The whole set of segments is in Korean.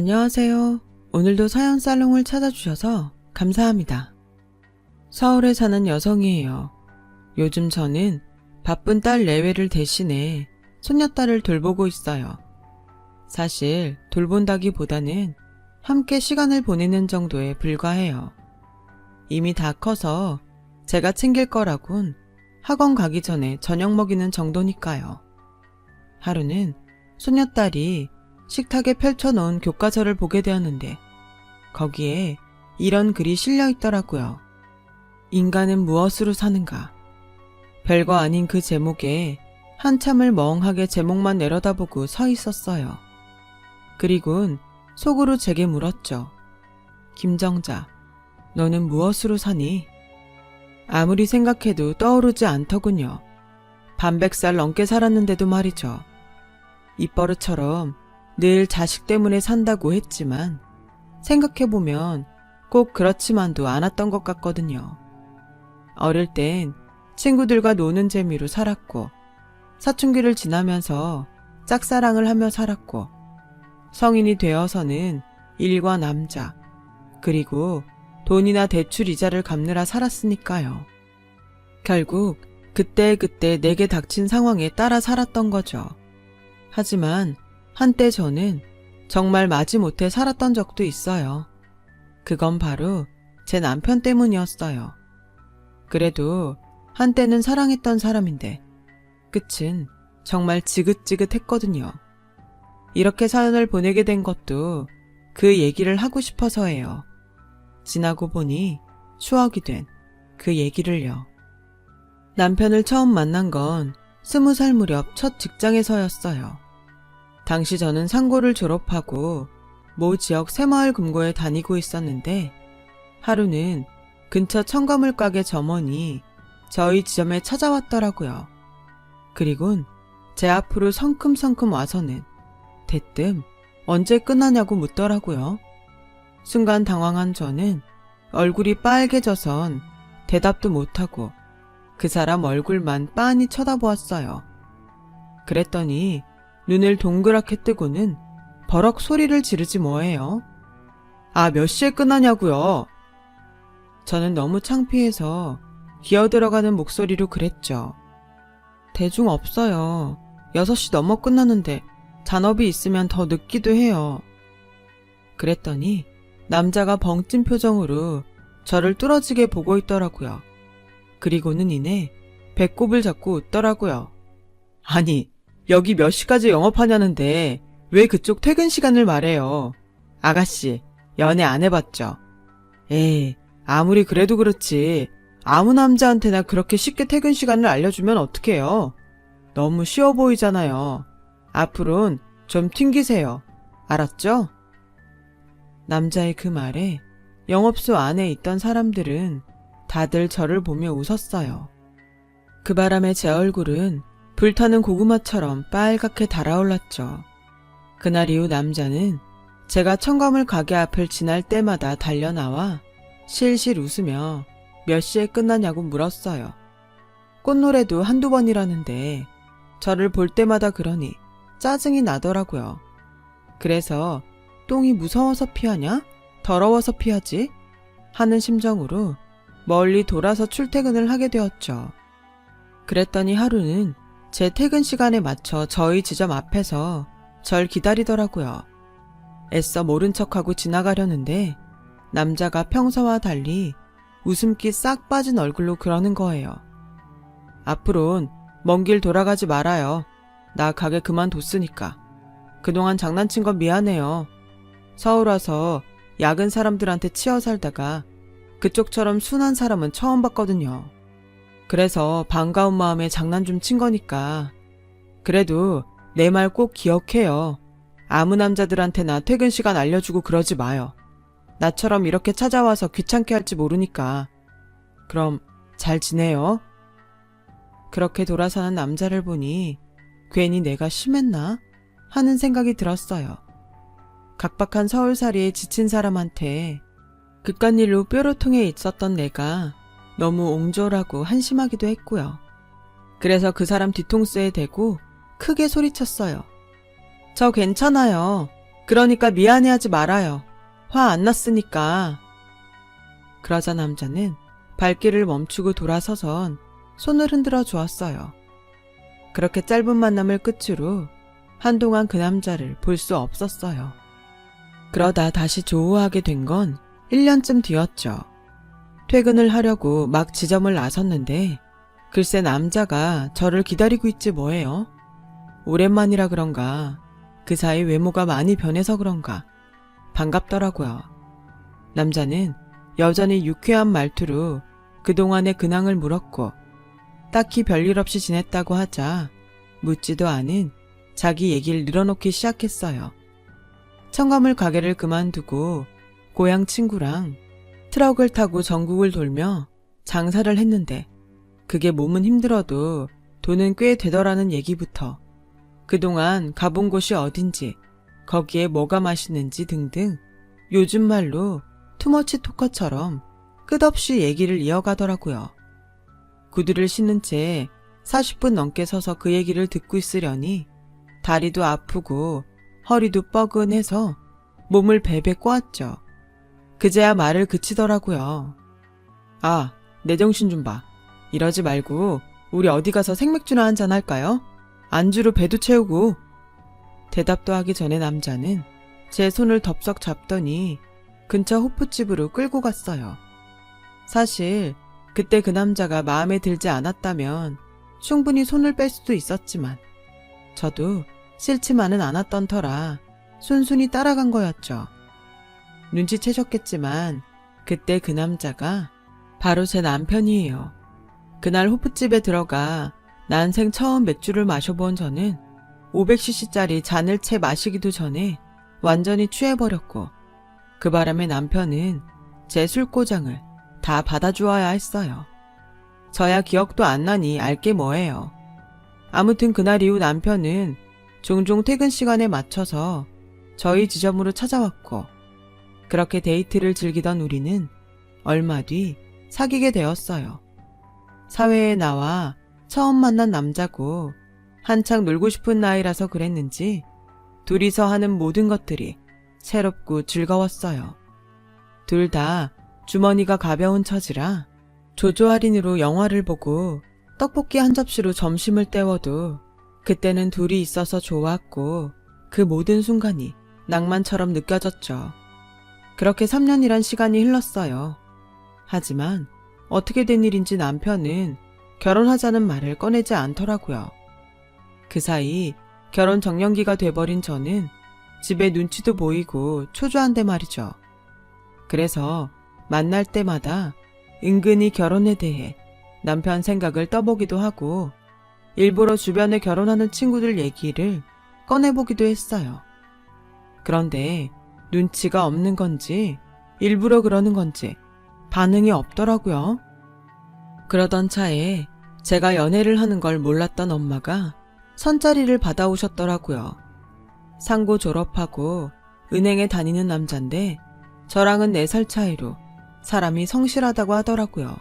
안녕하세요. 오늘도 사연 살롱을 찾아주셔서 감사합니다. 서울에 사는 여성이에요. 요즘 저는 바쁜 딸 내외를 대신해 손녀딸을 돌보고 있어요. 사실 돌본다기보다는 함께 시간을 보내는 정도에 불과해요. 이미 다 커서 제가 챙길 거라곤 학원 가기 전에 저녁 먹이는 정도니까요. 하루는 손녀딸이 식탁에 펼쳐놓은 교과서를 보게 되었는데 거기에 이런 글이 실려 있더라고요. 인간은 무엇으로 사는가? 별거 아닌 그 제목에 한참을 멍하게 제목만 내려다보고 서 있었어요. 그리곤 속으로 제게 물었죠. 김정자, 너는 무엇으로 사니? 아무리 생각해도 떠오르지 않더군요. 반백살 넘게 살았는데도 말이죠. 입버릇처럼 늘 자식 때문에 산다고 했지만 생각해보면 꼭 그렇지만도 않았던 것 같거든요. 어릴 땐 친구들과 노는 재미로 살았고 사춘기를 지나면서 짝사랑을 하며 살았고 성인이 되어서는 일과 남자 그리고 돈이나 대출 이자를 갚느라 살았으니까요. 결국 그때그때 내게 닥친 상황에 따라 살았던 거죠. 하지만 한때 저는 정말 마지못해 살았던 적도 있어요. 그건 바로 제 남편 때문이었어요. 그래도 한때는 사랑했던 사람인데 끝은 정말 지긋지긋했거든요. 이렇게 사연을 보내게 된 것도 그 얘기를 하고 싶어서예요. 지나고 보니 추억이 된 그 얘기를요. 남편을 처음 만난 건 20살 무렵 첫 직장에서였어요. 당시 저는 상고를 졸업하고 모 지역 새마을 금고에 다니고 있었는데 하루는 근처 첨가물 가게 점원이 저희 지점에 찾아왔더라고요. 그리곤 제 앞으로 성큼성큼 와서는 대뜸 언제 끝나냐고 묻더라고요. 순간 당황한 저는 얼굴이 빨개져선 대답도 못하고 그 사람 얼굴만 빤히 쳐다보았어요. 그랬더니 눈을 동그랗게 뜨고는 버럭 소리를 지르지 뭐예요. 아, 몇 시에 끝나냐고요? 저는 너무 창피해서 기어들어가는 목소리로 그랬죠. 대중 없어요. 6시 넘어 끝나는데 잔업이 있으면 더 늦기도 해요. 그랬더니 남자가 벙찐 표정으로 저를 뚫어지게 보고 있더라고요. 그리고는 이내 배꼽을 잡고 웃더라고요. 아니, 여기 몇 시까지 영업하냐는데 왜 그쪽 퇴근 시간을 말해요. 아가씨, 연애 안 해봤죠? 에이, 아무리 그래도 그렇지 아무 남자한테나 그렇게 쉽게 퇴근 시간을 알려주면 어떡해요? 너무 쉬워 보이잖아요. 앞으론 좀 튕기세요. 알았죠? 남자의 그 말에 영업소 안에 있던 사람들은 다들 저를 보며 웃었어요. 그 바람에 제 얼굴은 불타는 고구마처럼 빨갛게 달아올랐죠. 그날 이후 남자는 제가 첨가물 가게 앞을 지날 때마다 달려나와 실실 웃으며 몇 시에 끝나냐고 물었어요. 꽃노래도 한두 번이라는데 저를 볼 때마다 그러니 짜증이 나더라고요. 그래서 똥이 무서워서 피하냐? 더러워서 피하지? 하는 심정으로 멀리 돌아서 출퇴근을 하게 되었죠. 그랬더니 하루는 제 퇴근 시간에 맞춰 저희 지점 앞에서 절 기다리더라고요. 애써 모른 척하고 지나가려는데 남자가 평소와 달리 웃음기 싹 빠진 얼굴로 그러는 거예요. 앞으론 먼 길 돌아가지 말아요. 나 가게 그만뒀으니까. 그동안 장난친 건 미안해요. 서울 와서 야근 사람들한테 치여 살다가 그쪽처럼 순한 사람은 처음 봤거든요. 그래서 반가운 마음에 장난 좀 친 거니까. 그래도 내 말 꼭 기억해요. 아무 남자들한테나 퇴근 시간 알려주고 그러지 마요. 나처럼 이렇게 찾아와서 귀찮게 할지 모르니까. 그럼 잘 지내요. 그렇게 돌아서는 남자를 보니 괜히 내가 심했나 하는 생각이 들었어요. 각박한 서울살이에 지친 사람한테 그깟 일로 뾰로통해 있었던 내가 너무 옹졸하고 한심하기도 했고요. 그래서 그 사람 뒤통수에 대고 크게 소리쳤어요. 저 괜찮아요. 그러니까 미안해하지 말아요. 화 안 났으니까. 그러자 남자는 발길을 멈추고 돌아서선 손을 흔들어 주었어요. 그렇게 짧은 만남을 끝으로 한동안 그 남자를 볼 수 없었어요. 그러다 다시 조우하게 된 건 1년쯤 뒤였죠. 퇴근을 하려고 막 지점을 나섰는데 글쎄 남자가 저를 기다리고 있지 뭐예요. 오랜만이라 그런가 그 사이 외모가 많이 변해서 그런가 반갑더라고요. 남자는 여전히 유쾌한 말투로 그동안의 근황을 물었고 딱히 별일 없이 지냈다고 하자 묻지도 않은 자기 얘기를 늘어놓기 시작했어요. 청가물 가게를 그만두고 고향 친구랑 트럭을 타고 전국을 돌며 장사를 했는데 그게 몸은 힘들어도 돈은 꽤 되더라는 얘기부터 그동안 가본 곳이 어딘지 거기에 뭐가 맛있는지 등등 요즘 말로 투머치 토커처럼 끝없이 얘기를 이어가더라고요. 구두를 신은 채 40분 넘게 서서 그 얘기를 듣고 있으려니 다리도 아프고 허리도 뻐근해서 몸을 베베 꼬았죠. 그제야 말을 그치더라고요. 아, 내 정신 좀 봐. 이러지 말고 우리 어디 가서 생맥주나 한잔 할까요? 안주로 배도 채우고. 대답도 하기 전에 남자는 제 손을 덥석 잡더니 근처 호프집으로 끌고 갔어요. 사실 그때 그 남자가 마음에 들지 않았다면 충분히 손을 뺄 수도 있었지만 저도 싫지만은 않았던 터라 순순히 따라간 거였죠. 눈치채셨겠지만 그때 그 남자가 바로 제 남편이에요. 그날 호프집에 들어가 난생 처음 맥주를 마셔본 저는 500cc짜리 잔을 채 마시기도 전에 완전히 취해버렸고 그 바람에 남편은 제 술고장을 다 받아주어야 했어요. 저야 기억도 안 나니 알게 뭐예요. 아무튼 그날 이후 남편은 종종 퇴근 시간에 맞춰서 저희 지점으로 찾아왔고 그렇게 데이트를 즐기던 우리는 얼마 뒤 사귀게 되었어요. 사회에 나와 처음 만난 남자고 한창 놀고 싶은 나이라서 그랬는지 둘이서 하는 모든 것들이 새롭고 즐거웠어요. 둘 다 주머니가 가벼운 처지라 조조 할인으로 영화를 보고 떡볶이 한 접시로 점심을 때워도 그때는 둘이 있어서 좋았고 그 모든 순간이 낭만처럼 느껴졌죠. 그렇게 3년이란 시간이 흘렀어요. 하지만 어떻게 된 일인지 남편은 결혼하자는 말을 꺼내지 않더라고요. 그 사이 결혼 정년기가 돼버린 저는 집에 눈치도 보이고 초조한데 말이죠. 그래서 만날 때마다 은근히 결혼에 대해 남편 생각을 떠보기도 하고 일부러 주변에 결혼하는 친구들 얘기를 꺼내보기도 했어요. 그런데 눈치가 없는 건지 일부러 그러는 건지 반응이 없더라고요. 그러던 차에 제가 연애를 하는 걸 몰랐던 엄마가 선자리를 받아오셨더라고요. 상고 졸업하고 은행에 다니는 남잔데 저랑은 4살 차이로 사람이 성실하다고 하더라고요.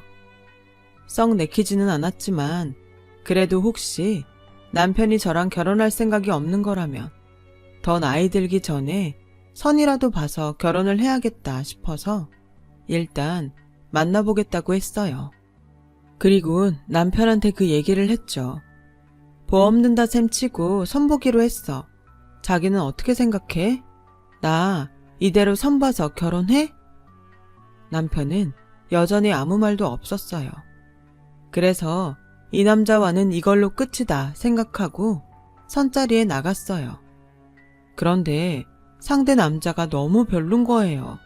썩 내키지는 않았지만 그래도 혹시 남편이 저랑 결혼할 생각이 없는 거라면 더 나이 들기 전에 선이라도 봐서 결혼을 해야겠다 싶어서 일단 만나보겠다고 했어요. 그리고 남편한테 그 얘기를 했죠. 보험 든다 셈 치고 선보기로 했어. 자기는 어떻게 생각해? 나 이대로 선 봐서 결혼해? 남편은 여전히 아무 말도 없었어요. 그래서 이 남자와는 이걸로 끝이다 생각하고 선자리에 나갔어요. 그런데 상대 남자가 너무 별론 거예요.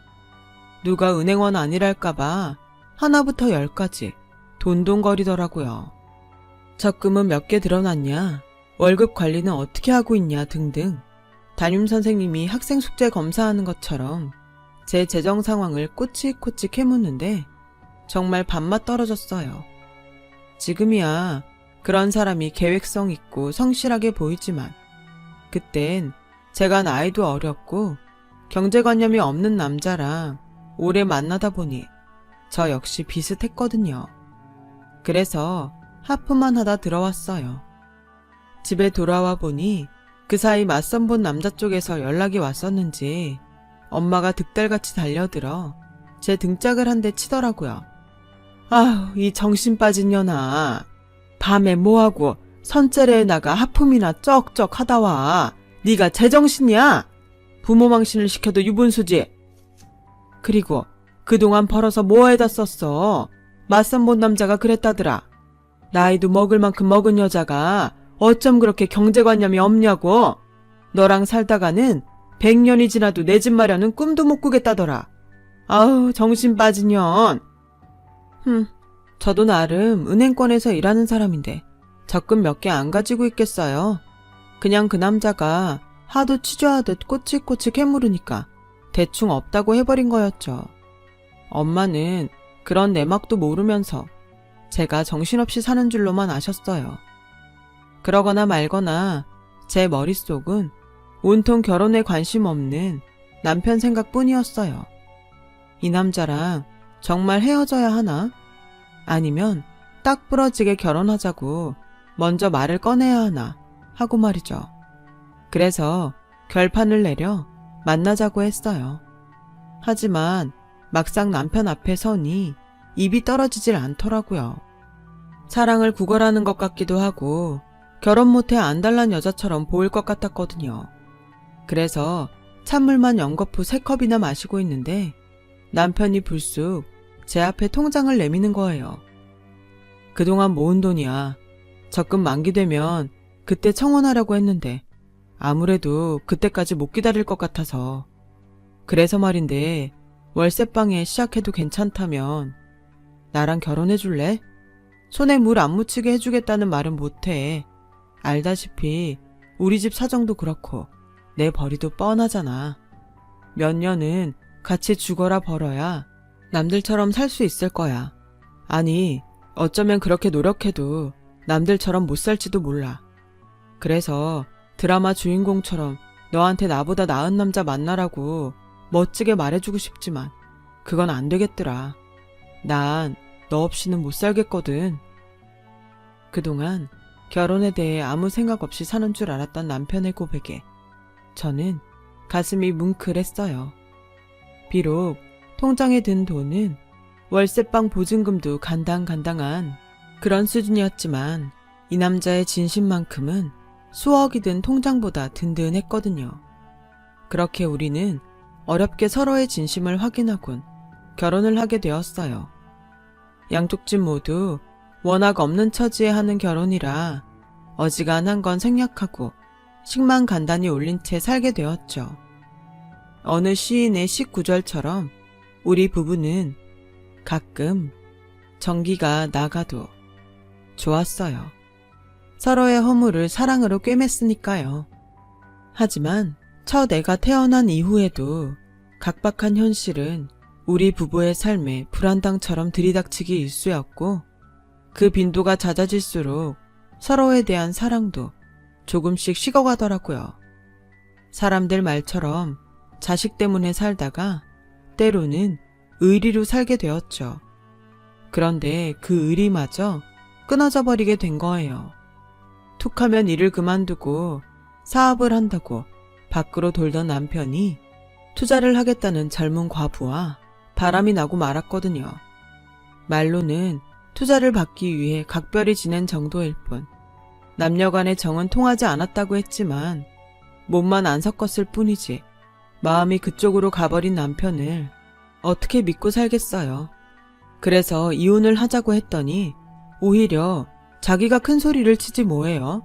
누가 은행원 아니랄까봐 하나부터 10까지 돈돈거리더라고요. 적금은 몇 개 들어놨냐, 월급 관리는 어떻게 하고 있냐 등등 담임선생님이 학생 숙제 검사하는 것처럼 제 재정 상황을 꼬치꼬치 캐묻는데 정말 밥맛 떨어졌어요. 지금이야 그런 사람이 계획성 있고 성실하게 보이지만 그땐 제가 나이도 어렸고 경제관념이 없는 남자랑 오래 만나다 보니 저 역시 비슷했거든요. 그래서 하프만 하다 들어왔어요. 집에 돌아와 보니 그 사이 맞선 본 남자 쪽에서 연락이 왔었는지 엄마가 득달같이 달려들어 제 등짝을 한 대 치더라고요. 아휴, 이 정신 빠진 년아. 밤에 뭐하고 선제래에 나가 하품이나 쩍쩍 하다 와. 네가 제정신이야? 부모 망신을 시켜도 유분수지. 그리고 그동안 벌어서 뭐에다 썼어? 맞선 본 남자가 그랬다더라. 나이도 먹을 만큼 먹은 여자가 어쩜 그렇게 경제관념이 없냐고. 너랑 살다가는 100년이 지나도 내 집 마련은 꿈도 못 꾸겠다더라. 아우, 정신 빠진 년. 저도 나름 은행권에서 일하는 사람인데 적금 몇 개 안 가지고 있겠어요. 그냥 그 남자가 하도 취조하듯 꼬치꼬치 캐물으니까 대충 없다고 해버린 거였죠. 엄마는 그런 내막도 모르면서 제가 정신없이 사는 줄로만 아셨어요. 그러거나 말거나 제 머릿속은 온통 결혼에 관심 없는 남편 생각뿐이었어요. 이 남자랑 정말 헤어져야 하나? 아니면 딱 부러지게 결혼하자고 먼저 말을 꺼내야 하나 하고 말이죠. 그래서 결판을 내려 만나자고 했어요. 하지만 막상 남편 앞에 서니 입이 떨어지질 않더라고요. 사랑을 구걸하는 것 같기도 하고 결혼 못해 안달난 여자처럼 보일 것 같았거든요. 그래서 찬물만 연거푸 3컵이나 마시고 있는데 남편이 불쑥 제 앞에 통장을 내미는 거예요. 그동안 모은 돈이야. 적금 만기되면 그때 청혼하려고 했는데 아무래도 그때까지 못 기다릴 것 같아서. 그래서 말인데 월세방에 시작해도 괜찮다면 나랑 결혼해 줄래? 손에 물 안 묻히게 해주겠다는 말은 못해. 알다시피 우리 집 사정도 그렇고 내 벌이도 뻔하잖아. 몇 년은 같이 죽어라 벌어야 남들처럼 살 수 있을 거야. 아니, 어쩌면 그렇게 노력해도 남들처럼 못 살지도 몰라. 그래서 드라마 주인공처럼 너한테 나보다 나은 남자 만나라고 멋지게 말해주고 싶지만 그건 안 되겠더라. 난 너 없이는 못 살겠거든. 그동안 결혼에 대해 아무 생각 없이 사는 줄 알았던 남편의 고백에 저는 가슴이 뭉클했어요. 비록 통장에 든 돈은 월세방 보증금도 간당간당한 그런 수준이었지만 이 남자의 진심만큼은 수억이 든 통장보다 든든했거든요. 그렇게 우리는 어렵게 서로의 진심을 확인하곤 결혼을 하게 되었어요. 양쪽 집 모두 워낙 없는 처지에 하는 결혼이라 어지간한 건 생략하고 식만 간단히 올린 채 살게 되었죠. 어느 시인의 시구절처럼 우리 부부는 가끔 전기가 나가도 좋았어요. 서로의 허물을 사랑으로 꿰맸으니까요. 하지만 첫 애가 태어난 이후에도 각박한 현실은 우리 부부의 삶에 불안당처럼 들이닥치기 일쑤였고 그 빈도가 잦아질수록 서로에 대한 사랑도 조금씩 식어가더라고요. 사람들 말처럼 자식 때문에 살다가 때로는 의리로 살게 되었죠. 그런데 그 의리마저 끊어져 버리게 된 거예요. 툭하면 일을 그만두고 사업을 한다고 밖으로 돌던 남편이 투자를 하겠다는 젊은 과부와 바람이 나고 말았거든요. 말로는 투자를 받기 위해 각별히 지낸 정도일 뿐 남녀 간의 정은 통하지 않았다고 했지만 몸만 안 섞었을 뿐이지 마음이 그쪽으로 가버린 남편을 어떻게 믿고 살겠어요. 그래서 이혼을 하자고 했더니 오히려 자기가 큰 소리를 치지 뭐예요.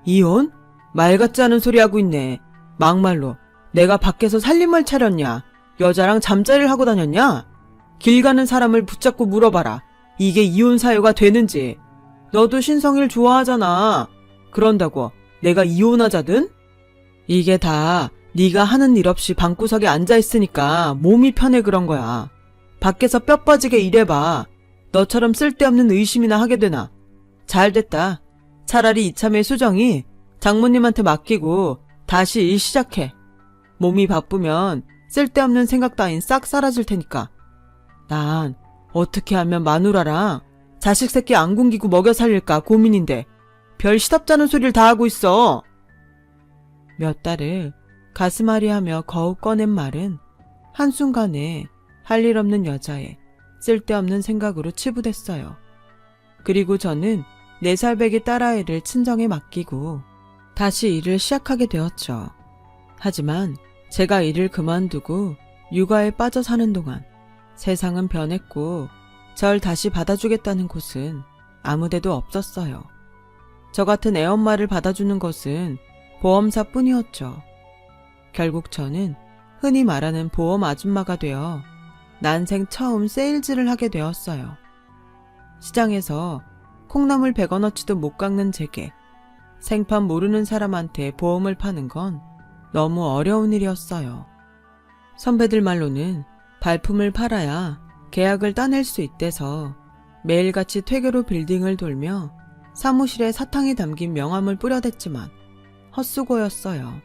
이혼? 말 같지 않은 소리 하고 있네. 막말로 내가 밖에서 살림을 차렸냐? 여자랑 잠자리를 하고 다녔냐? 길 가는 사람을 붙잡고 물어봐라. 이게 이혼 사유가 되는지. 너도 신성일 좋아하잖아. 그런다고 내가 이혼하자든? 이게 다 네가 하는 일 없이 방구석에 앉아있으니까 몸이 편해 그런 거야. 밖에서 뼈 빠지게 일해봐. 너처럼 쓸데없는 의심이나 하게 되나. 잘됐다. 차라리 이참에 수정이 장모님한테 맡기고 다시 일 시작해. 몸이 바쁘면 쓸데없는 생각 따윈 싹 사라질 테니까. 난 어떻게 하면 마누라랑 자식 새끼 안 굶기고 먹여 살릴까 고민인데 별 시답잖은 소리를 다 하고 있어. 몇 달을 가슴앓이하며 거우 꺼낸 말은 한순간에 할 일 없는 여자의 쓸데없는 생각으로 치부됐어요. 그리고 저는 4살 배기 딸아이를 친정에 맡기고 다시 일을 시작하게 되었죠. 하지만 제가 일을 그만두고 육아에 빠져 사는 동안 세상은 변했고 절 다시 받아주겠다는 곳은 아무데도 없었어요. 저 같은 애엄마를 받아주는 것은 보험사뿐이었죠. 결국 저는 흔히 말하는 보험 아줌마가 되어 난생 처음 세일즈를 하게 되었어요. 시장에서 콩나물 100원어치도 못 깎는 제게 생판 모르는 사람한테 보험을 파는 건 너무 어려운 일이었어요. 선배들 말로는 발품을 팔아야 계약을 따낼 수 있대서 매일같이 퇴근 후 빌딩을 돌며 사무실에 사탕이 담긴 명함을 뿌려댔지만 헛수고였어요.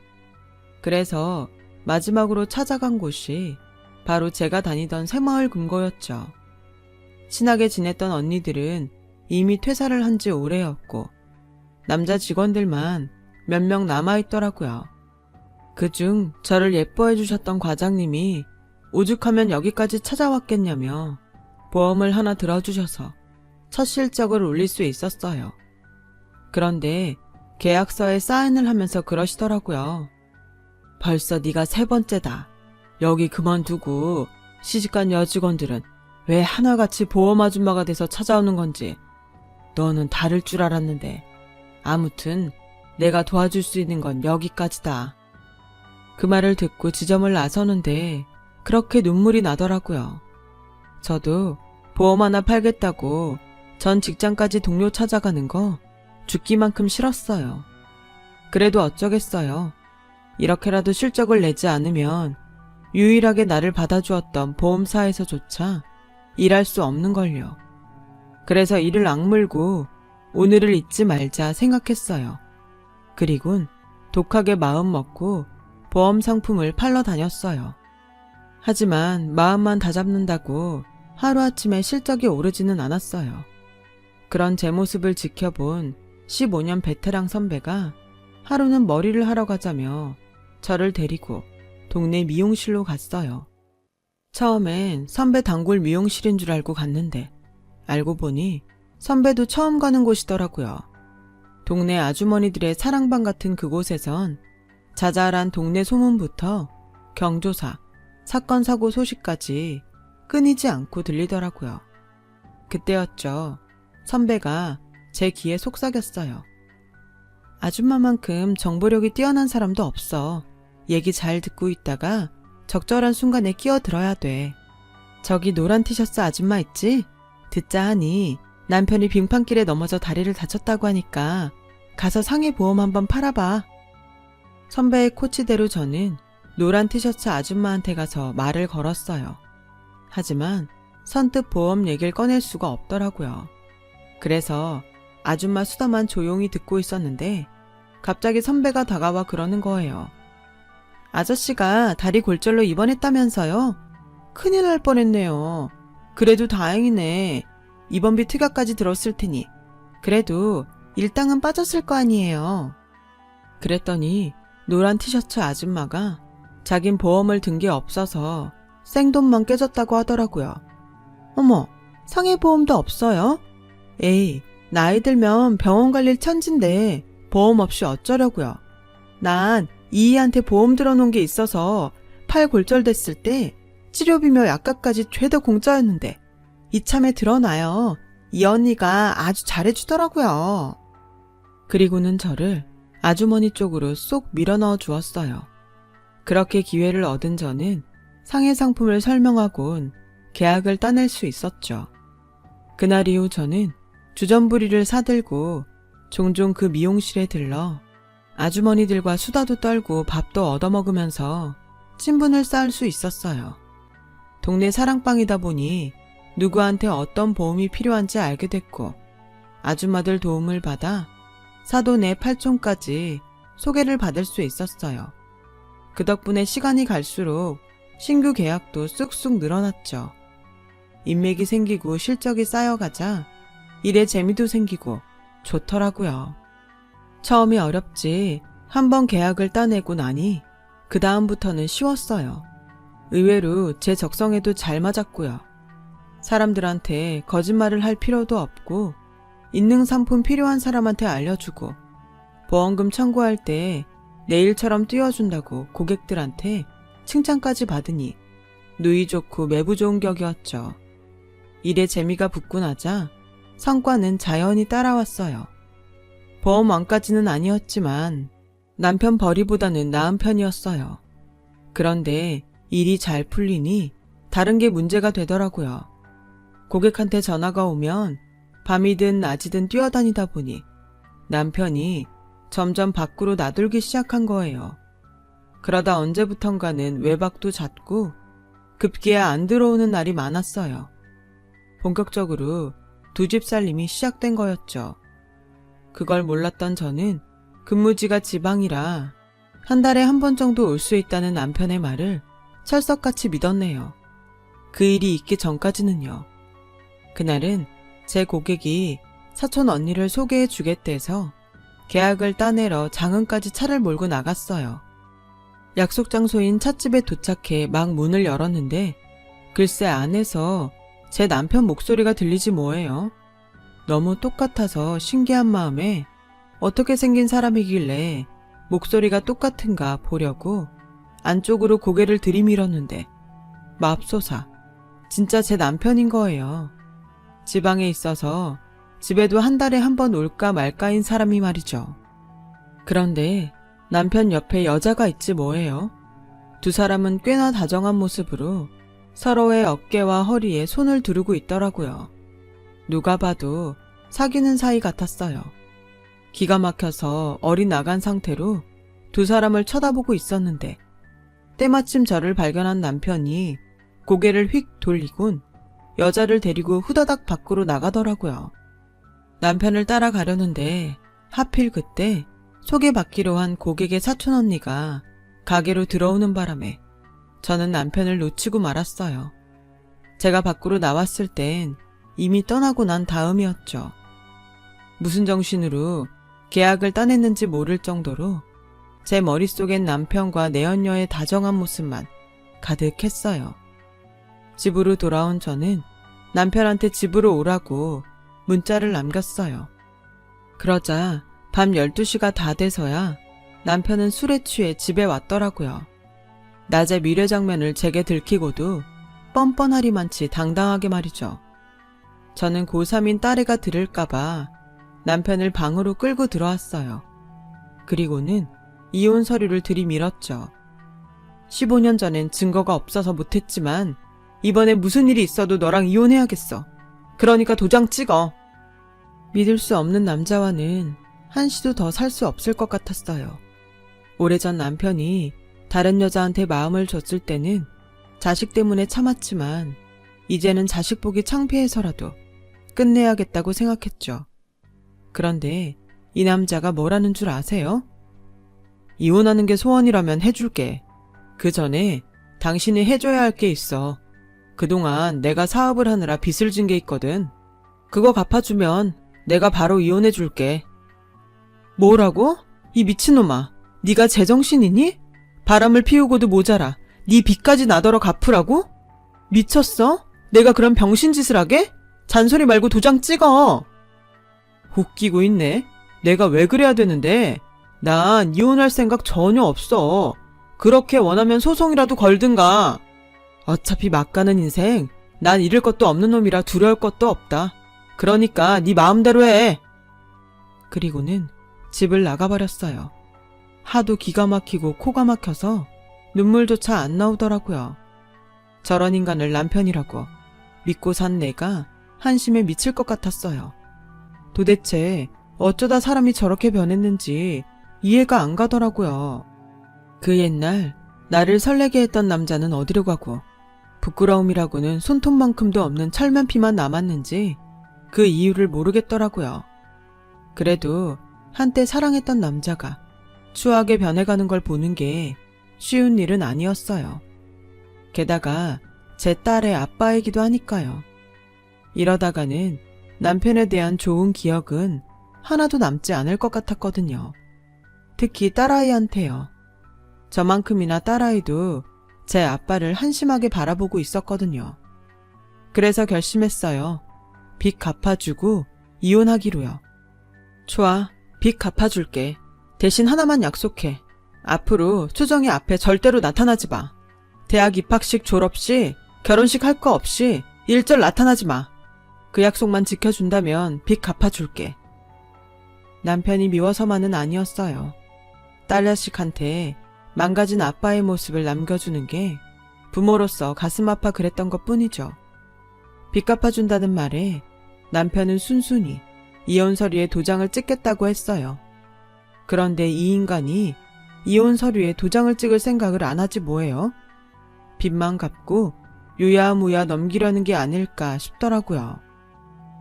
그래서 마지막으로 찾아간 곳이 바로 제가 다니던 새마을 금고였죠. 친하게 지냈던 언니들은 이미 퇴사를 한 지 오래였고 남자 직원들만 몇 명 남아있더라고요. 그중 저를 예뻐해 주셨던 과장님이 오죽하면 여기까지 찾아왔겠냐며 보험을 하나 들어주셔서 첫 실적을 올릴 수 있었어요. 그런데 계약서에 사인을 하면서 그러시더라고요. 벌써 네가 3번째다. 여기 그만두고 시집간 여직원들은 왜 하나같이 보험 아줌마가 돼서 찾아오는 건지 너는 다를 줄 알았는데 아무튼 내가 도와줄 수 있는 건 여기까지다. 그 말을 듣고 지점을 나서는데 그렇게 눈물이 나더라고요. 저도 보험 하나 팔겠다고 전 직장까지 동료 찾아가는 거 죽기만큼 싫었어요. 그래도 어쩌겠어요. 이렇게라도 실적을 내지 않으면 유일하게 나를 받아주었던 보험사에서조차 일할 수 없는걸요. 그래서 이를 악물고 오늘을 잊지 말자 생각했어요. 그리곤 독하게 마음 먹고 보험 상품을 팔러 다녔어요. 하지만 마음만 다잡는다고 하루아침에 실적이 오르지는 않았어요. 그런 제 모습을 지켜본 15년 베테랑 선배가 하루는 머리를 하러 가자며 저를 데리고 동네 미용실로 갔어요. 처음엔 선배 단골 미용실인 줄 알고 갔는데 알고 보니 선배도 처음 가는 곳이더라고요. 동네 아주머니들의 사랑방 같은 그곳에선 자잘한 동네 소문부터 경조사, 사건 사고 소식까지 끊이지 않고 들리더라고요. 그때였죠. 선배가 제 귀에 속삭였어요. 아줌마만큼 정보력이 뛰어난 사람도 없어. 얘기 잘 듣고 있다가 적절한 순간에 끼어들어야 돼. 저기 노란 티셔츠 아줌마 있지? 듣자 하니 남편이 빙판길에 넘어져 다리를 다쳤다고 하니까 가서 상해 보험 한번 팔아봐. 선배의 코치대로 저는 노란 티셔츠 아줌마한테 가서 말을 걸었어요. 하지만 선뜻 보험 얘기를 꺼낼 수가 없더라고요. 그래서 아줌마 수다만 조용히 듣고 있었는데 갑자기 선배가 다가와 그러는 거예요. 아저씨가 다리 골절로 입원했다면서요? 큰일 날 뻔했네요. 그래도 다행이네. 입원비 특약까지 들었을 테니. 그래도 일당은 빠졌을 거 아니에요. 그랬더니 노란 티셔츠 아줌마가 자긴 보험을 든 게 없어서 생돈만 깨졌다고 하더라고요. 어머, 상해보험도 없어요? 에이, 나이 들면 병원 갈 일 천진데 보험 없이 어쩌려고요. 난 이희한테 보험 들어놓은 게 있어서 팔 골절됐을 때 치료비며 약값까지 죄다 공짜였는데 이참에 들어놔요. 이 언니가 아주 잘해주더라고요. 그리고는 저를 아주머니 쪽으로 쏙 밀어넣어 주었어요. 그렇게 기회를 얻은 저는 상해 상품을 설명하곤 계약을 따낼 수 있었죠. 그날 이후 저는 주전부리를 사들고 종종 그 미용실에 들러 아주머니들과 수다도 떨고 밥도 얻어먹으면서 친분을 쌓을 수 있었어요. 동네 사랑방이다 보니 누구한테 어떤 보험이 필요한지 알게 됐고 아줌마들 도움을 받아 사돈 내 팔촌까지 소개를 받을 수 있었어요. 그 덕분에 시간이 갈수록 신규 계약도 쑥쑥 늘어났죠. 인맥이 생기고 실적이 쌓여가자 일에 재미도 생기고 좋더라고요. 처음이 어렵지 한번 계약을 따내고 나니 그 다음부터는 쉬웠어요. 의외로 제 적성에도 잘 맞았고요. 사람들한테 거짓말을 할 필요도 없고 있는 상품 필요한 사람한테 알려주고 보험금 청구할 때 내일처럼 띄워준다고 고객들한테 칭찬까지 받으니 누이 좋고 매부 좋은 격이었죠. 일에 재미가 붙고 나자 성과는 자연히 따라왔어요. 보험 왕까지는 아니었지만 남편 벌이보다는 나은 편이었어요. 그런데 일이 잘 풀리니 다른 게 문제가 되더라고요. 고객한테 전화가 오면 밤이든 낮이든 뛰어다니다 보니 남편이 점점 밖으로 나돌기 시작한 거예요. 그러다 언제부턴가는 외박도 잦고 급기야 안 들어오는 날이 많았어요. 본격적으로 두 집 살림이 시작된 거였죠. 그걸 몰랐던 저는 근무지가 지방이라 한 달에 한 번 정도 올 수 있다는 남편의 말을 철석같이 믿었네요. 그 일이 있기 전까지는요. 그날은 제 고객이 사촌 언니를 소개해 주겠대서 계약을 따내러 장흥까지 차를 몰고 나갔어요. 약속 장소인 찻집에 도착해 막 문을 열었는데 글쎄 안에서 제 남편 목소리가 들리지 뭐예요. 너무 똑같아서 신기한 마음에 어떻게 생긴 사람이길래 목소리가 똑같은가 보려고 안쪽으로 고개를 들이밀었는데 맙소사, 진짜 제 남편인 거예요. 지방에 있어서 집에도 한 달에 한 번 올까 말까인 사람이 말이죠. 그런데 남편 옆에 여자가 있지 뭐예요. 두 사람은 꽤나 다정한 모습으로 서로의 어깨와 허리에 손을 두르고 있더라고요. 누가 봐도 사귀는 사이 같았어요. 기가 막혀서 어리나간 상태로 두 사람을 쳐다보고 있었는데 때마침 저를 발견한 남편이 고개를 휙 돌리곤 여자를 데리고 후다닥 밖으로 나가더라고요. 남편을 따라가려는데 하필 그때 소개받기로 한 고객의 사촌 언니가 가게로 들어오는 바람에 저는 남편을 놓치고 말았어요. 제가 밖으로 나왔을 땐 이미 떠나고 난 다음이었죠. 무슨 정신으로 계약을 따냈는지 모를 정도로 제 머릿속엔 남편과 내연녀의 다정한 모습만 가득했어요. 집으로 돌아온 저는 남편한테 집으로 오라고 문자를 남겼어요. 그러자 밤 12시가 다 돼서야 남편은 술에 취해 집에 왔더라고요. 낮에 미래장면을 제게 들키고도 뻔뻔하리만치 당당하게 말이죠. 저는 고3인 딸애가 들을까봐 남편을 방으로 끌고 들어왔어요. 그리고는 이혼 서류를 들이밀었죠. 15년 전엔 증거가 없어서 못했지만 이번에 무슨 일이 있어도 너랑 이혼해야겠어. 그러니까 도장 찍어. 믿을 수 없는 남자와는 한시도 더 살 수 없을 것 같았어요. 오래전 남편이 다른 여자한테 마음을 줬을 때는 자식 때문에 참았지만 이제는 자식 보기 창피해서라도 끝내야겠다고 생각했죠. 그런데 이 남자가 뭐라는 줄 아세요? 이혼하는 게 소원이라면 해줄게. 그 전에 당신이 해줘야 할 게 있어. 그동안 내가 사업을 하느라 빚을 진 게 있거든. 그거 갚아주면 내가 바로 이혼해줄게. 뭐라고? 이 미친놈아. 네가 제정신이니? 바람을 피우고도 모자라. 네 빚까지 나더러 갚으라고? 미쳤어? 내가 그런 병신짓을 하게? 잔소리 말고 도장 찍어. 웃기고 있네. 내가 왜 그래야 되는데? 난 이혼할 생각 전혀 없어. 그렇게 원하면 소송이라도 걸든가. 어차피 막 가는 인생 난 잃을 것도 없는 놈이라 두려울 것도 없다. 그러니까 네 마음대로 해. 그리고는 집을 나가버렸어요. 하도 기가 막히고 코가 막혀서 눈물조차 안 나오더라고요. 저런 인간을 남편이라고 믿고 산 내가 한심해 미칠 것 같았어요. 도대체 어쩌다 사람이 저렇게 변했는지 이해가 안 가더라고요. 그 옛날 나를 설레게 했던 남자는 어디로 가고 부끄러움이라고는 손톱만큼도 없는 철면피만 남았는지 그 이유를 모르겠더라고요. 그래도 한때 사랑했던 남자가 추하게 변해가는 걸 보는 게 쉬운 일은 아니었어요. 게다가 제 딸의 아빠이기도 하니까요. 이러다가는 남편에 대한 좋은 기억은 하나도 남지 않을 것 같았거든요. 특히 딸아이한테요. 저만큼이나 딸아이도 제 아빠를 한심하게 바라보고 있었거든요. 그래서 결심했어요. 빚 갚아주고 이혼하기로요. 좋아, 빚 갚아줄게. 대신 하나만 약속해. 앞으로 수정이 앞에 절대로 나타나지 마. 대학 입학식 졸업식, 결혼식 할 거 없이 일절 나타나지 마. 그 약속만 지켜준다면 빚 갚아줄게. 남편이 미워서만은 아니었어요. 딸 자식한테 망가진 아빠의 모습을 남겨주는 게 부모로서 가슴 아파 그랬던 것 뿐이죠. 빚 갚아준다는 말에 남편은 순순히 이혼 서류에 도장을 찍겠다고 했어요. 그런데 이 인간이 이혼 서류에 도장을 찍을 생각을 안 하지 뭐예요? 빚만 갚고 유야무야 넘기려는 게 아닐까 싶더라고요.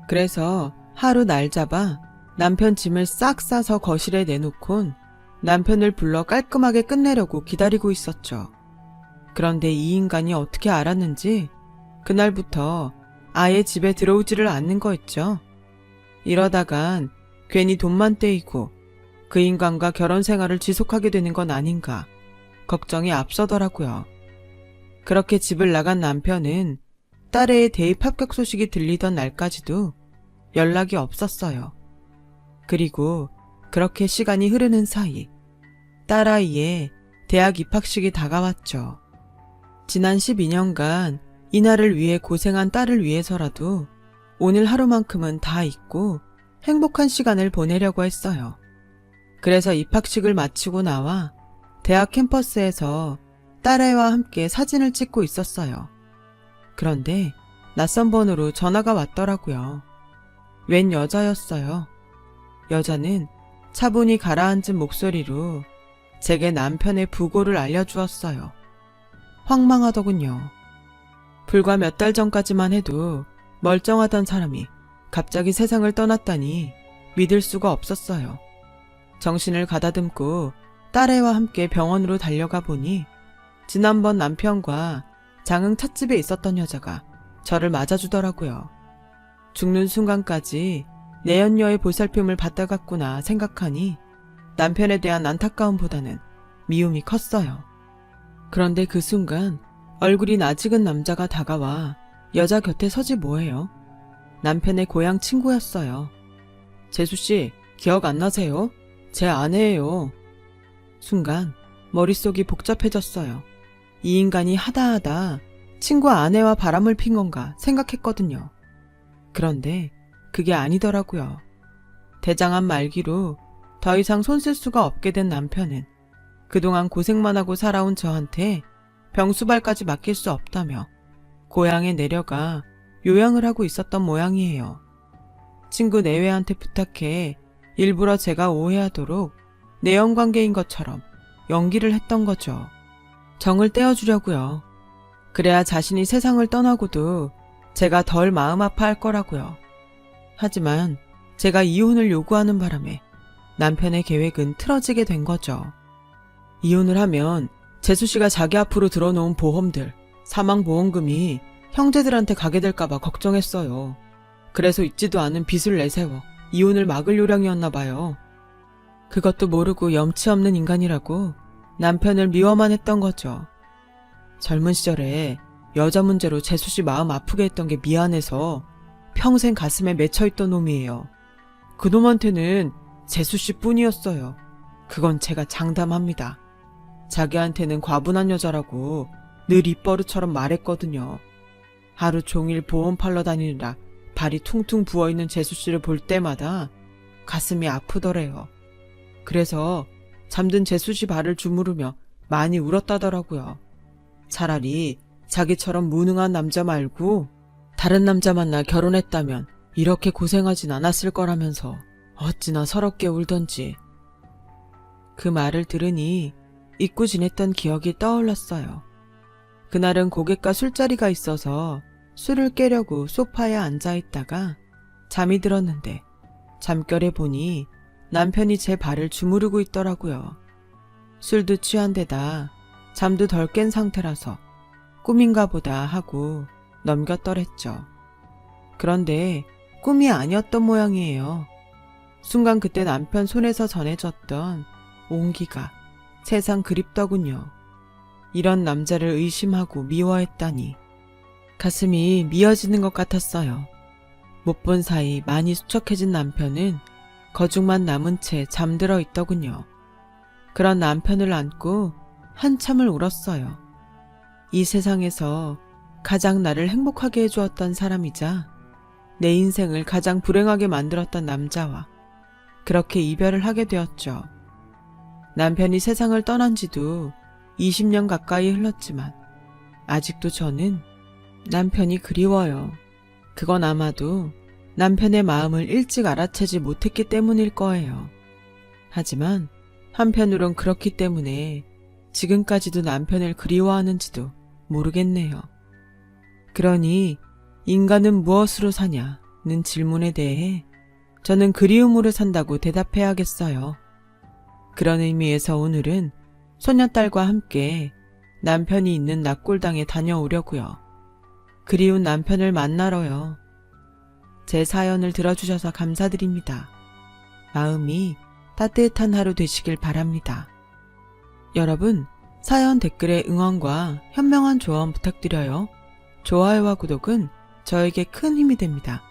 그래서 하루 날 잡아 남편 짐을 싹 싸서 거실에 내놓곤 남편을 불러 깔끔하게 끝내려고 기다리고 있었죠. 그런데 이 인간이 어떻게 알았는지 그날부터 아예 집에 들어오지를 않는 거였죠. 이러다간 괜히 돈만 떼이고 그 인간과 결혼 생활을 지속하게 되는 건 아닌가 걱정이 앞서더라고요. 그렇게 집을 나간 남편은 딸의 대입 합격 소식이 들리던 날까지도 연락이 없었어요. 그리고 그렇게 시간이 흐르는 사이 딸아이의 대학 입학식이 다가왔죠. 지난 12년간 이날을 위해 고생한 딸을 위해서라도 오늘 하루만큼은 다 잊고 행복한 시간을 보내려고 했어요. 그래서 입학식을 마치고 나와 대학 캠퍼스에서 딸아이와 함께 사진을 찍고 있었어요. 그런데 낯선 번호로 전화가 왔더라고요. 웬 여자였어요. 여자는 차분히 가라앉은 목소리로 제게 남편의 부고를 알려주었어요. 황망하더군요. 불과 몇 달 전까지만 해도 멀쩡하던 사람이 갑자기 세상을 떠났다니 믿을 수가 없었어요. 정신을 가다듬고 딸애와 함께 병원으로 달려가 보니 지난번 남편과 장흥 찻집에 있었던 여자가 저를 맞아주더라고요. 죽는 순간까지 내연녀의 보살핌을 받아갔구나 생각하니 남편에 대한 안타까움보다는 미움이 컸어요. 그런데 그 순간 얼굴이 낯익은 남자가 다가와 여자 곁에 서지 뭐해요? 남편의 고향 친구였어요. 재수씨, 기억 안 나세요? 제 아내예요. 순간 머릿속이 복잡해졌어요. 이 인간이 하다하다 친구 아내와 바람을 핀 건가 생각했거든요. 그런데 그게 아니더라고요. 대장암 말기로 더 이상 손 쓸 수가 없게 된 남편은 그동안 고생만 하고 살아온 저한테 병수발까지 맡길 수 없다며 고향에 내려가 요양을 하고 있었던 모양이에요. 친구 내외한테 부탁해 일부러 제가 오해하도록 내연관계인 것처럼 연기를 했던 거죠. 정을 떼어주려고요. 그래야 자신이 세상을 떠나고도 제가 덜 마음 아파할 거라고요. 하지만 제가 이혼을 요구하는 바람에 남편의 계획은 틀어지게 된 거죠. 이혼을 하면 재수씨가 자기 앞으로 들어놓은 보험들, 사망보험금이 형제들한테 가게 될까봐 걱정했어요. 그래서 있지도 않은 빚을 내세워 이혼을 막을 요량이었나 봐요. 그것도 모르고 염치 없는 인간이라고 남편을 미워만 했던 거죠. 젊은 시절에 여자 문제로 재수씨 마음 아프게 했던 게 미안해서 평생 가슴에 맺혀있던 놈이에요. 그놈한테는 재수씨 뿐이었어요. 그건 제가 장담합니다. 자기한테는 과분한 여자라고 늘 입버릇처럼 말했거든요. 하루 종일 보험 팔러 다니느라 발이 퉁퉁 부어있는 재수씨를 볼 때마다 가슴이 아프더래요. 그래서 잠든 재수씨 발을 주무르며 많이 울었다더라고요. 차라리 자기처럼 무능한 남자 말고 다른 남자 만나 결혼했다면 이렇게 고생하진 않았을 거라면서 어찌나 서럽게 울던지. 그 말을 들으니 잊고 지냈던 기억이 떠올랐어요. 그날은 고객과 술자리가 있어서 술을 깨려고 소파에 앉아있다가 잠이 들었는데 잠결에 보니 남편이 제 발을 주무르고 있더라고요. 술도 취한 데다 잠도 덜 깬 상태라서 꿈인가 보다 하고 넘겼더랬죠. 그런데 꿈이 아니었던 모양이에요. 순간 그때 남편 손에서 전해졌던 온기가 세상 그립더군요. 이런 남자를 의심하고 미워했다니 가슴이 미어지는 것 같았어요. 못 본 사이 많이 수척해진 남편은 거죽만 남은 채 잠들어 있더군요. 그런 남편을 안고 한참을 울었어요. 이 세상에서 가장 나를 행복하게 해주었던 사람이자 내 인생을 가장 불행하게 만들었던 남자와 그렇게 이별을 하게 되었죠. 남편이 세상을 떠난 지도 20년 가까이 흘렀지만 아직도 저는 남편이 그리워요. 그건 아마도 남편의 마음을 일찍 알아채지 못했기 때문일 거예요. 하지만 한편으론 그렇기 때문에 지금까지도 남편을 그리워하는지도 모르겠네요. 그러니 인간은 무엇으로 사냐는 질문에 대해 저는 그리움으로 산다고 대답해야겠어요. 그런 의미에서 오늘은 소녀딸과 함께 남편이 있는 낙골당에 다녀오려고요. 그리운 남편을 만나러요. 제 사연을 들어주셔서 감사드립니다. 마음이 따뜻한 하루 되시길 바랍니다. 여러분, 사연 댓글에 응원과 현명한 조언 부탁드려요. 좋아요와 구독은 저에게 큰 힘이 됩니다.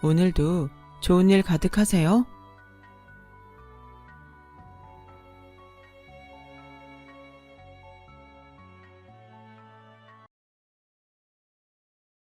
오늘도 좋은 일 가득하세요.